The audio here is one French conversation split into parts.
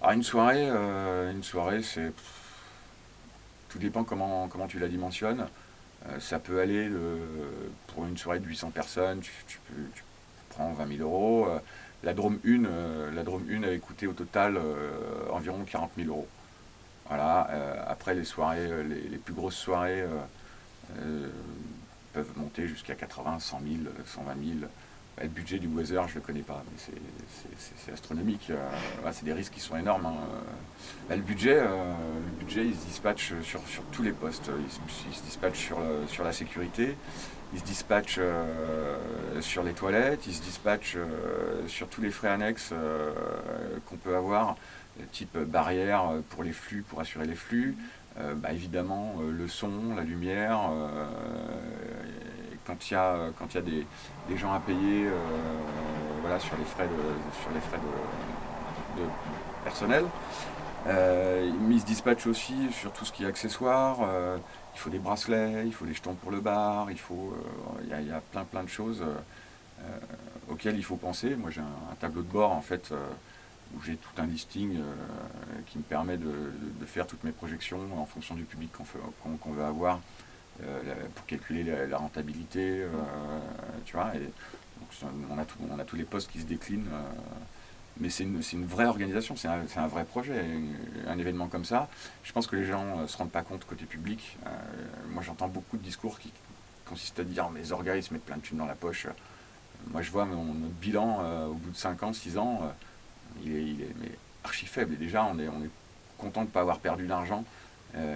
Ah, une soirée, c'est tout dépend comment tu la dimensionnes. Ça peut aller pour une soirée de 800 personnes, tu prends 20 000 euros. La Drôme 1 avait coûté au total environ 40 000 euros. Voilà. Après, les soirées, les plus grosses soirées euh, peuvent monter jusqu'à 80, 100 000, 120 000. Le budget du Weather, je ne le connais pas, mais c'est astronomique. Ouais, c'est des risques qui sont énormes, hein. Le budget, il se dispatche sur tous les postes. Il se dispatche sur la sécurité, il se dispatche sur les toilettes, il se dispatche sur tous les frais annexes qu'on peut avoir, type barrière pour les flux, pour assurer les flux. Bah, évidemment, le son, la lumière. Quand il y a des gens à payer, voilà, sur les frais de personnel. Ils se dispatchent aussi sur tout ce qui est accessoires. Il faut des bracelets, il faut des jetons pour le bar, il y a plein de choses auxquelles il faut penser. Moi, j'ai un tableau de bord en fait où j'ai tout un listing qui me permet de faire toutes mes projections en fonction du public qu'on veut avoir pour calculer la rentabilité, tu vois. Et donc, on a tous les postes qui se déclinent. Mais c'est une vraie organisation, c'est un vrai projet. Un événement comme ça, je pense que les gens ne se rendent pas compte côté public. Moi, j'entends beaucoup de discours qui consistent à dire mais les orgas, ils se mettent plein de thunes dans la poche. Moi, je vois notre bilan au bout de 5 ans, 6 ans, il est mais archi faible. Et déjà, on est content de ne pas avoir perdu d'argent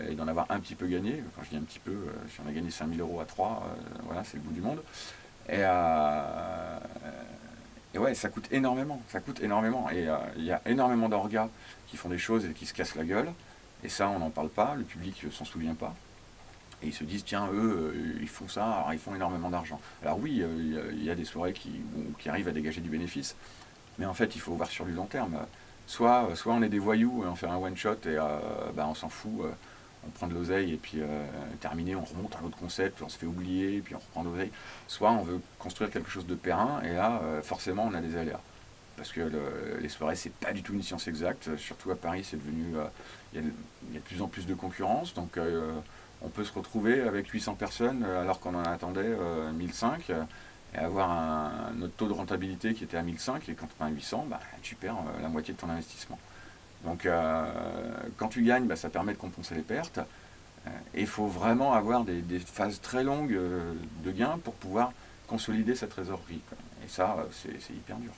et d'en avoir un petit peu gagné. Quand je dis un petit peu, si on a gagné 5 000 euros à 3, voilà, c'est le bout du monde. Et, et ouais, ça coûte énormément. Et il y a énormément d'orgas qui font des choses et qui se cassent la gueule. Et ça, on n'en parle pas, le public s'en souvient pas. Et ils se disent, tiens, eux, ils font ça, alors ils font énormément d'argent. Alors oui, il y a des soirées qui arrivent à dégager du bénéfice, mais en fait, il faut voir sur du long terme. Soit on est des voyous et on fait un one-shot et bah, on s'en fout, on prend de l'oseille et puis terminé, on remonte à un autre concept, on se fait oublier et puis on reprend de l'oseille. Soit on veut construire quelque chose de périn et là, forcément, on a des aléas. Parce que les soirées, c'est pas du tout une science exacte, surtout à Paris, c'est devenu. Il y a de plus en plus de concurrence, donc on peut se retrouver avec 800 personnes alors qu'on en attendait 1005 et avoir notre taux de rentabilité qui était à 1005 et quand tu as 800, bah, tu perds la moitié de ton investissement. Donc quand tu gagnes, bah, ça permet de compenser les pertes et il faut vraiment avoir des phases très longues de gains pour pouvoir consolider sa trésorerie, quoi. Et ça, c'est hyper dur.